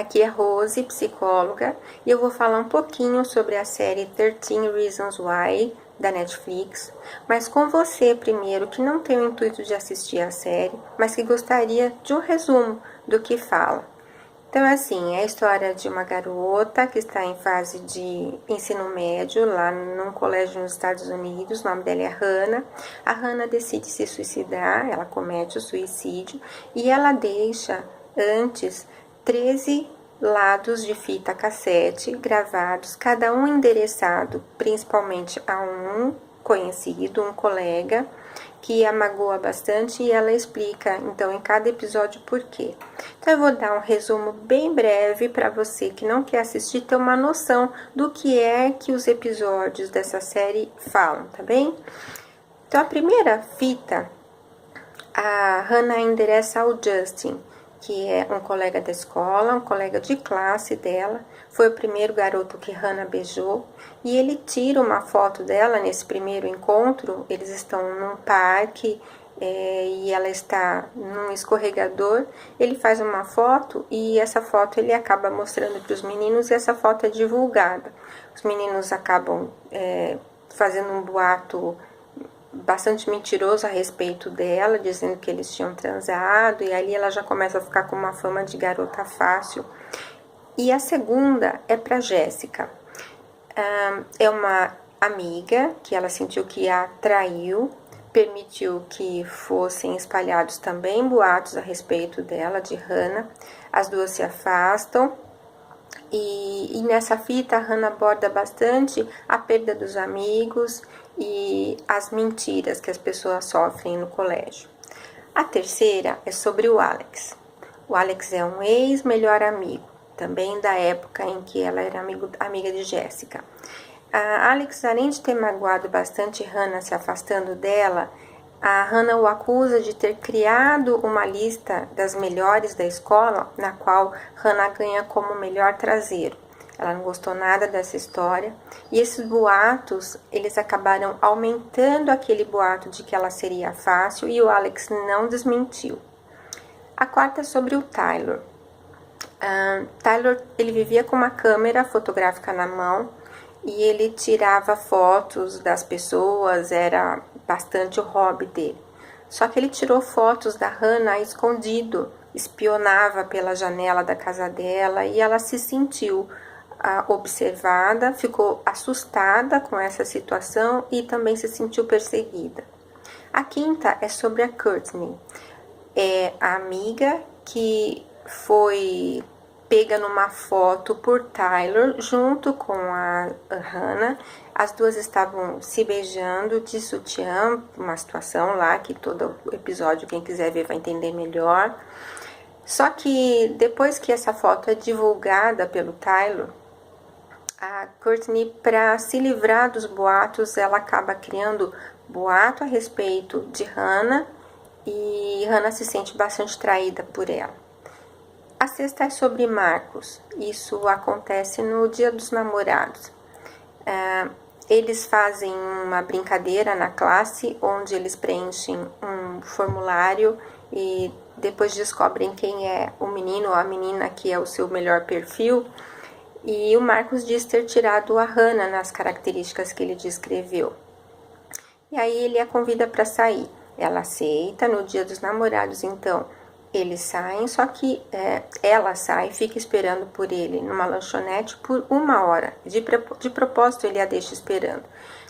Aqui é Rose, psicóloga, e eu vou falar um pouquinho sobre a série 13 Reasons Why, da Netflix, mas com você primeiro, que não tem o intuito de assistir a série, mas que gostaria de um resumo do que fala. Então, assim, é a história de uma garota que está em fase de ensino médio, lá num colégio nos Estados Unidos, o nome dela é Hannah. A Hannah decide se suicidar, ela comete o suicídio, e ela deixa antes 13 lados de fita cassete gravados, cada um endereçado principalmente a um conhecido, um colega, que a magoa bastante, e ela explica, então, em cada episódio por quê. Então, eu vou dar um resumo bem breve para você que não quer assistir, ter uma noção do que é que os episódios dessa série falam, tá bem? Então, a primeira fita, a Hannah endereça ao Justin, que é um colega da escola, um colega de classe dela, foi o primeiro garoto que Hannah beijou, e ele tira uma foto dela nesse primeiro encontro. Eles estão num parque e ela está num escorregador. Ele faz uma foto e essa foto ele acaba mostrando para os meninos, e essa foto é divulgada. Os meninos acabam fazendo um boato bastante mentiroso a respeito dela, dizendo que eles tinham transado, e ali ela já começa a ficar com uma fama de garota fácil. E a segunda é para Jéssica. É uma amiga que ela sentiu que a traiu, permitiu que fossem espalhados também boatos a respeito dela, de Hannah. As duas se afastam. E nessa fita, a Hannah aborda bastante a perda dos amigos e as mentiras que as pessoas sofrem no colégio. A terceira é sobre o Alex. O Alex é um ex-melhor amigo, também da época em que ela era amiga de Jéssica. A Alex, além de ter magoado bastante Hannah se afastando dela, a Hannah o acusa de ter criado uma lista das melhores da escola, na qual Hannah ganha como melhor traseiro. Ela não gostou nada dessa história, e esses boatos, eles acabaram aumentando aquele boato de que ela seria fácil, e o Alex não desmentiu. A quarta é sobre o Tyler. Tyler, ele vivia com uma câmera fotográfica na mão, e ele tirava fotos das pessoas, era bastante o hobby dele. Só que ele tirou fotos da Hannah escondido, espionava pela janela da casa dela, e ela se sentiu observada, ficou assustada com essa situação e também se sentiu perseguida. A quinta é sobre a Courtney, é a amiga que foi pega numa foto por Tyler junto com a Hannah. As duas estavam se beijando de sutiã, uma situação lá que todo episódio, quem quiser ver vai entender melhor. Só que depois que essa foto é divulgada pelo Tyler, a Courtney, para se livrar dos boatos, ela acaba criando boato a respeito de Hannah, e Hannah se sente bastante traída por ela. A sexta é sobre Marcos. Isso acontece no Dia dos Namorados. Eles fazem uma brincadeira na classe, onde eles preenchem um formulário e depois descobrem quem é o menino ou a menina que é o seu melhor perfil. E o Marcos diz ter tirado a Hannah nas características que ele descreveu. E aí ele a convida para sair. Ela aceita. No Dia dos Namorados, então, eles saem, só que ela sai e fica esperando por ele numa lanchonete por 1 hora. De propósito, ele a deixa esperando.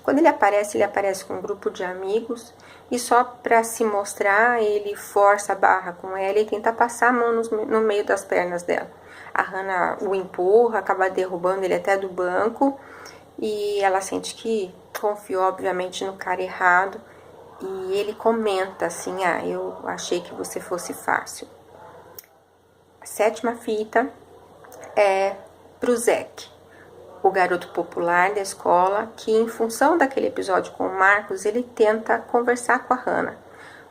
Quando ele aparece com um grupo de amigos, e só para se mostrar, ele força a barra com ela e tenta passar a mão no meio das pernas dela. A Hannah o empurra, acaba derrubando ele até do banco, e ela sente que confiou, obviamente, no cara errado. E ele comenta assim: eu achei que você fosse fácil. A sétima fita é pro Zack, o garoto popular da escola, que em função daquele episódio com o Marcos, ele tenta conversar com a Hannah.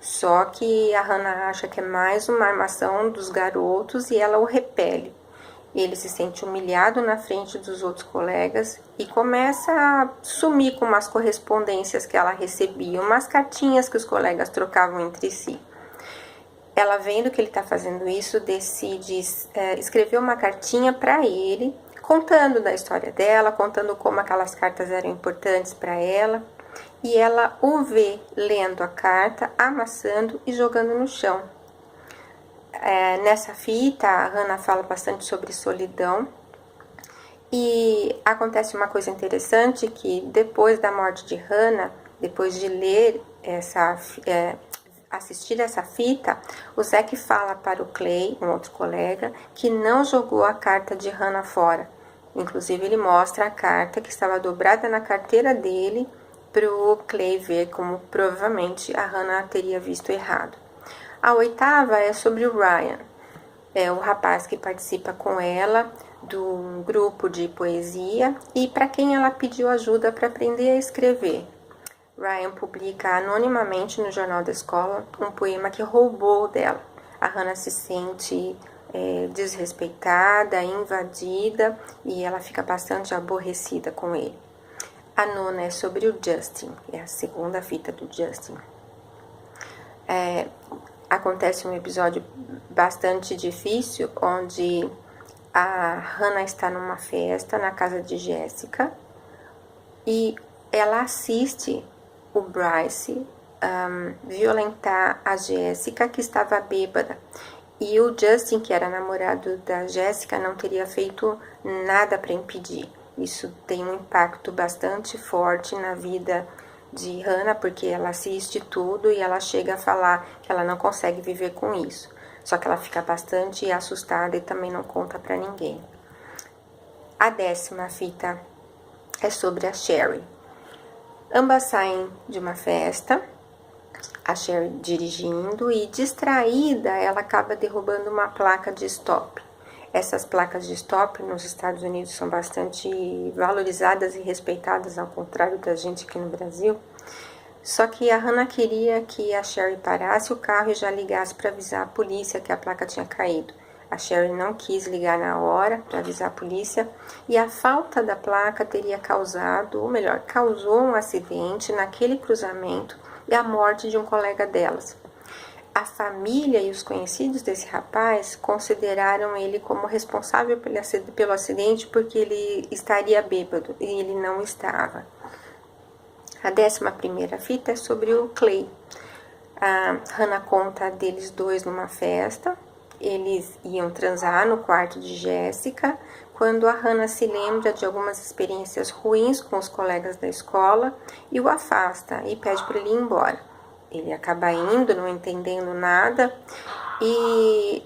Só que a Hannah acha que é mais uma armação dos garotos e ela o repele. Ele se sente humilhado na frente dos outros colegas e começa a sumir com umas correspondências que ela recebia, umas cartinhas que os colegas trocavam entre si. ela, vendo que ele está fazendo isso, decide escrever uma cartinha para ele, contando da história dela, contando como aquelas cartas eram importantes para ela. E ela o vê lendo a carta, amassando e jogando no chão. Nessa fita, a Hannah fala bastante sobre solidão. E acontece uma coisa interessante, que depois da morte de Hannah, depois de ler assistir essa fita, o Zack fala para o Clay, um outro colega, que não jogou a carta de Hannah fora. Inclusive, ele mostra a carta que estava dobrada na carteira dele para o Clay ver como provavelmente a Hannah teria visto errado. A 8ª é sobre o Ryan, é o rapaz que participa com ela do grupo de poesia e para quem ela pediu ajuda para aprender a escrever. Ryan publica anonimamente no jornal da escola um poema que roubou dela. A Hannah se sente desrespeitada, invadida e ela fica bastante aborrecida com ele. A 9ª é sobre o Justin, é a 2ª fita do Justin. Acontece um episódio bastante difícil, onde a Hannah está numa festa na casa de Jessica e ela assiste o Bryce violentar a Jessica, que estava bêbada. E o Justin, que era namorado da Jessica, não teria feito nada para impedir. Isso tem um impacto bastante forte na vida de Hannah, porque ela assiste tudo e ela chega a falar que ela não consegue viver com isso. Só que ela fica bastante assustada e também não conta para ninguém. A 10ª fita é sobre a Sherry. Ambas saem de uma festa, a Sherry dirigindo, e distraída ela acaba derrubando uma placa de stop. Essas placas de stop nos Estados Unidos são bastante valorizadas e respeitadas, ao contrário da gente aqui no Brasil. Só que a Hannah queria que a Sherry parasse o carro e já ligasse para avisar a polícia que a placa tinha caído. A Sherry não quis ligar na hora para avisar a polícia e a falta da placa teria causado, ou melhor, causou um acidente naquele cruzamento e a morte de um colega delas. A família e os conhecidos desse rapaz consideraram ele como responsável pelo acidente porque ele estaria bêbado e ele não estava. A 11ª fita é sobre o Clay. A Hannah conta deles dois numa festa. Eles iam transar no quarto de Jessica, quando a Hannah se lembra de algumas experiências ruins com os colegas da escola e o afasta e pede para ele ir embora. Ele acaba indo, não entendendo nada, e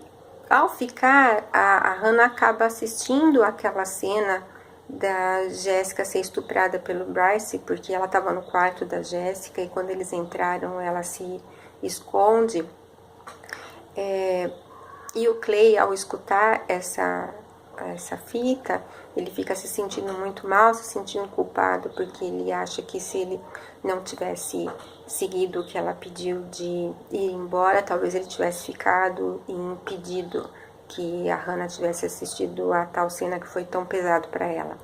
ao ficar, a Hannah acaba assistindo aquela cena da Jessica ser estuprada pelo Bryce, porque ela estava no quarto da Jessica e quando eles entraram ela se esconde. E o Clay, ao escutar essa fita, ele fica se sentindo muito mal, se sentindo culpado, porque ele acha que se ele não tivesse seguido o que ela pediu de ir embora, talvez ele tivesse ficado e impedido que a Hannah tivesse assistido a tal cena que foi tão pesada para ela.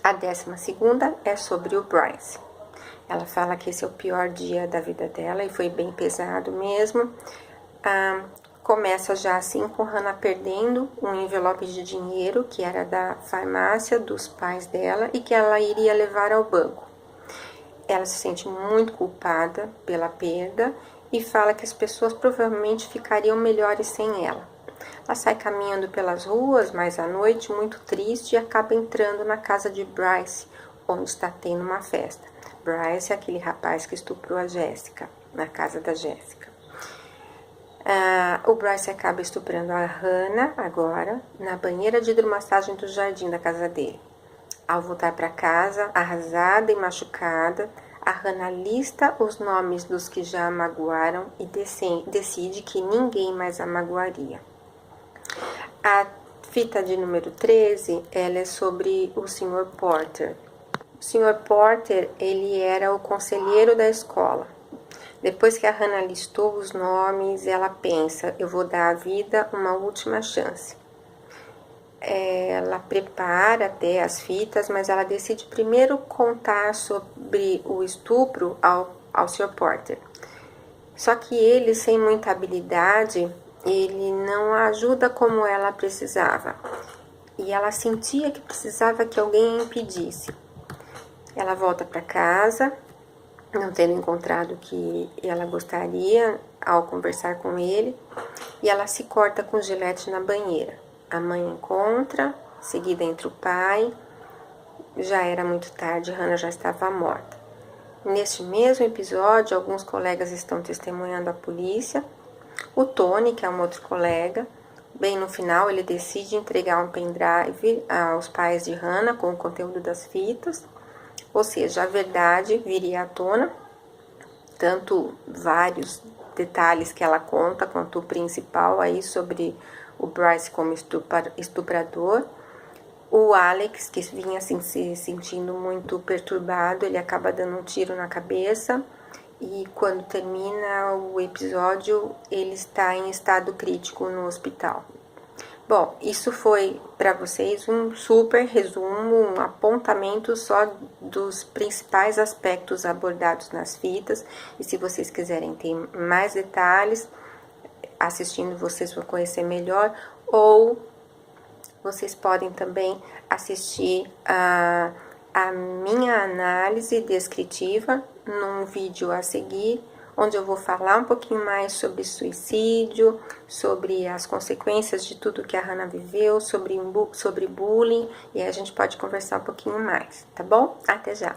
A 12ª é sobre o Bryce. Ela fala que esse é o pior dia da vida dela e foi bem pesado mesmo. Começa já assim com Hannah perdendo um envelope de dinheiro que era da farmácia dos pais dela e que ela iria levar ao banco. Ela se sente muito culpada pela perda e fala que as pessoas provavelmente ficariam melhores sem ela. Ela sai caminhando pelas ruas mais à noite, muito triste, e acaba entrando na casa de Bryce, onde está tendo uma festa. Bryce é aquele rapaz que estuprou a Jessica, na casa da Jessica. O Bryce acaba estuprando a Hannah agora na banheira de hidromassagem do jardim da casa dele. Ao voltar para casa, arrasada e machucada, a Hannah lista os nomes dos que já a magoaram e decide que ninguém mais a magoaria. A fita de número 13, ela é sobre o Sr. Porter. O Sr. Porter, ele era o conselheiro da escola. Depois que a Hannah listou os nomes, ela pensa, eu vou dar à vida uma última chance. Ela prepara até as fitas, mas ela decide primeiro contar sobre o estupro ao Sr. Porter. Só que ele, sem muita habilidade, ele não a ajuda como ela precisava. E ela sentia que precisava que alguém a impedisse. Ela volta para casa, não tendo encontrado o que ela gostaria ao conversar com ele, e ela se corta com gilete na banheira. A mãe encontra, seguida entra o pai. Já era muito tarde, Hannah já estava morta. Neste mesmo episódio, alguns colegas estão testemunhando a polícia. O Tony, que é um outro colega, bem no final ele decide entregar um pendrive aos pais de Hannah com o conteúdo das fitas. Ou seja, a verdade viria à tona, tanto vários detalhes que ela conta, quanto o principal aí sobre o Bryce como estuprador. O Alex, que vinha assim, se sentindo muito perturbado, ele acaba dando um tiro na cabeça. E quando termina o episódio, ele está em estado crítico no hospital. Bom, isso foi para vocês um super resumo, um apontamento só dos principais aspectos abordados nas fitas. E se vocês quiserem ter mais detalhes, assistindo vocês vão conhecer melhor, ou vocês podem também assistir a minha análise descritiva num vídeo a seguir, onde eu vou falar um pouquinho mais sobre suicídio, sobre as consequências de tudo que a Hannah viveu, sobre bullying, e aí a gente pode conversar um pouquinho mais, tá bom? Até já!